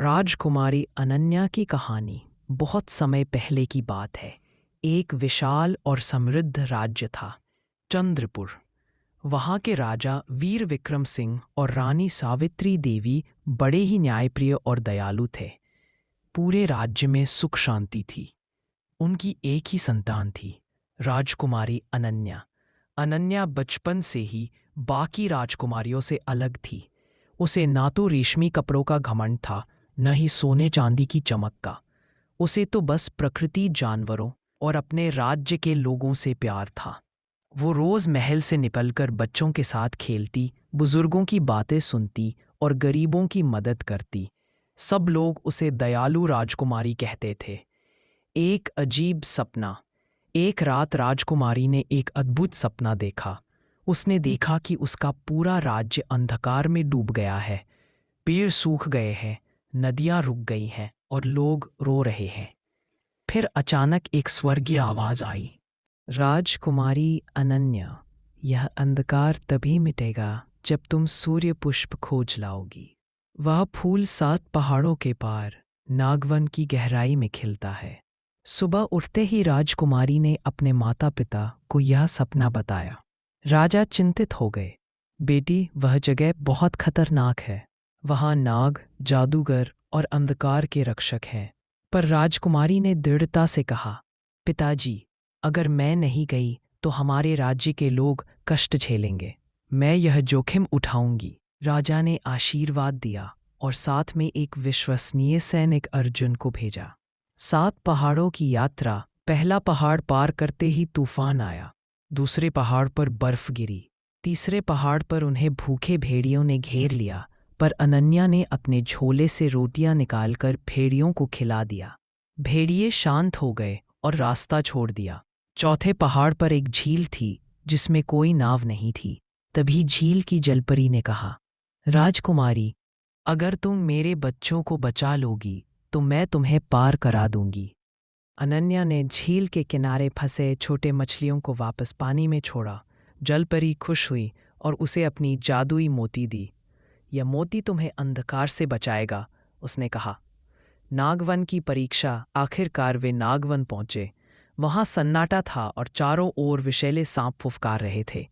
राजकुमारी अनन्या की कहानी बहुत समय पहले की बात है। एक विशाल और समृद्ध राज्य था, चंद्रपुर। वहाँ के राजा वीर विक्रम सिंह और रानी सावित्री देवी बड़े ही न्यायप्रिय और दयालु थे। पूरे राज्य में सुख शांति थी। उनकी एक ही संतान थी, राजकुमारी अनन्या। अनन्या बचपन से ही बाकी राजकुमारियों से अलग थी। उसे ना तो रेशमी कपड़ों का घमंड था, न ही सोने चांदी की चमक का। उसे तो बस प्रकृति, जानवरों और अपने राज्य के लोगों से प्यार था। वो रोज महल से निकलकर बच्चों के साथ खेलती, बुजुर्गों की बातें सुनती और गरीबों की मदद करती। सब लोग उसे दयालु राजकुमारी कहते थे। एक अजीब सपना। एक रात राजकुमारी ने एक अद्भुत सपना देखा। उसने देखा कि उसका पूरा राज्य अंधकार में डूब गया है। पेड़ सूख गए हैं, नदियां रुक गई हैं और लोग रो रहे हैं। फिर अचानक एक स्वर्गीय आवाज आई, राजकुमारी अनन्या, यह अंधकार तभी मिटेगा जब तुम सूर्य पुष्प खोज लाओगी। वह फूल 7 पहाड़ों के पार नागवन की गहराई में खिलता है। सुबह उठते ही राजकुमारी ने अपने माता पिता को यह सपना बताया। राजा चिंतित हो गए। बेटी, वह जगह बहुत खतरनाक है। वहाँ नाग, जादूगर और अंधकार के रक्षक हैं। पर राजकुमारी ने दृढ़ता से कहा, पिताजी, अगर मैं नहीं गई तो हमारे राज्य के लोग कष्ट झेलेंगे। मैं यह जोखिम उठाऊंगी। राजा ने आशीर्वाद दिया और साथ में एक विश्वसनीय सैनिक अर्जुन को भेजा। 7 पहाड़ों की यात्रा। पहला पहाड़ पार करते ही तूफान आया। दूसरे पहाड़ पर बर्फ गिरी। तीसरे पहाड़ पर उन्हें भूखे भेड़ियों ने घेर लिया, पर अनन्या ने अपने झोले से रोटियां निकालकर भेड़ियों को खिला दिया। भेड़िए शांत हो गए और रास्ता छोड़ दिया। चौथे पहाड़ पर एक झील थी जिसमें कोई नाव नहीं थी। तभी झील की जलपरी ने कहा, राजकुमारी, अगर तुम मेरे बच्चों को बचा लोगी तो मैं तुम्हें पार करा दूंगी। अनन्या ने झील के किनारे फंसे छोटे मछलियों को वापस पानी में छोड़ा। जलपरी खुश हुई और उसे अपनी जादुई मोती दी। यह मोती तुम्हें अंधकार से बचाएगा, उसने कहा। नागवन की परीक्षा। आखिरकार वे नागवन पहुंचे। वहां सन्नाटा था और चारों ओर विषैले सांप फुफकार रहे थे।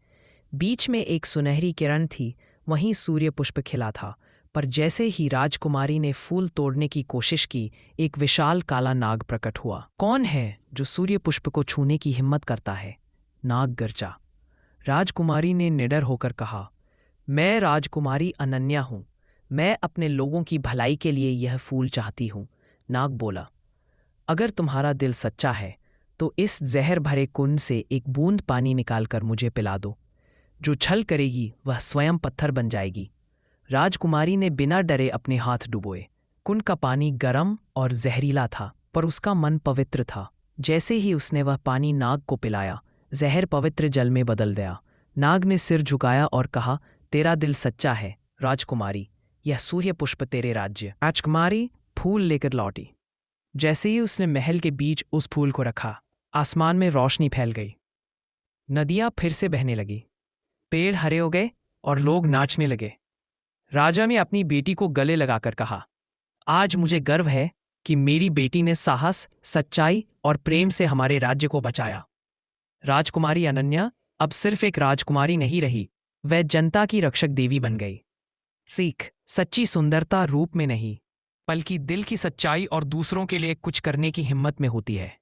बीच में एक सुनहरी किरण थी, वहीं सूर्य पुष्प खिला था। पर जैसे ही राजकुमारी ने फूल तोड़ने की कोशिश की, एक विशाल काला नाग प्रकट हुआ। कौन है जो सूर्य पुष्प को छूने की हिम्मत करता है? नाग गरजा। राजकुमारी ने निडर होकर कहा, मैं राजकुमारी अनन्या हूं। मैं अपने लोगों की भलाई के लिए यह फूल चाहती हूं। नाग बोला, अगर तुम्हारा दिल सच्चा है तो इस जहर भरे कुंड से एक बूंद पानी निकालकर मुझे पिला दो। जो छल करेगी वह स्वयं पत्थर बन जाएगी। राजकुमारी ने बिना डरे अपने हाथ डुबोए। कुंड का पानी गर्म और जहरीला था, पर उसका मन पवित्र था। जैसे ही उसने वह पानी नाग को पिलाया, जहर पवित्र जल में बदल गया। नाग ने सिर झुकाया और कहा, तेरा दिल सच्चा है राजकुमारी, यह सूर्य पुष्प तेरे राज्य। राजकुमारी फूल लेकर लौटी। जैसे ही उसने महल के बीच उस फूल को रखा, आसमान में रोशनी फैल गई। नदियां फिर से बहने लगी, पेड़ हरे हो गए और लोग नाचने लगे। राजा ने अपनी बेटी को गले लगाकर कहा, आज मुझे गर्व है कि मेरी बेटी ने साहस, सच्चाई और प्रेम से हमारे राज्य को बचाया। राजकुमारी अनन्या अब सिर्फ एक राजकुमारी नहीं रही, वह जनता की रक्षक देवी बन गई। सीख, सच्ची सुंदरता रूप में नहीं, बल्कि दिल की सच्चाई और दूसरों के लिए कुछ करने की हिम्मत में होती है।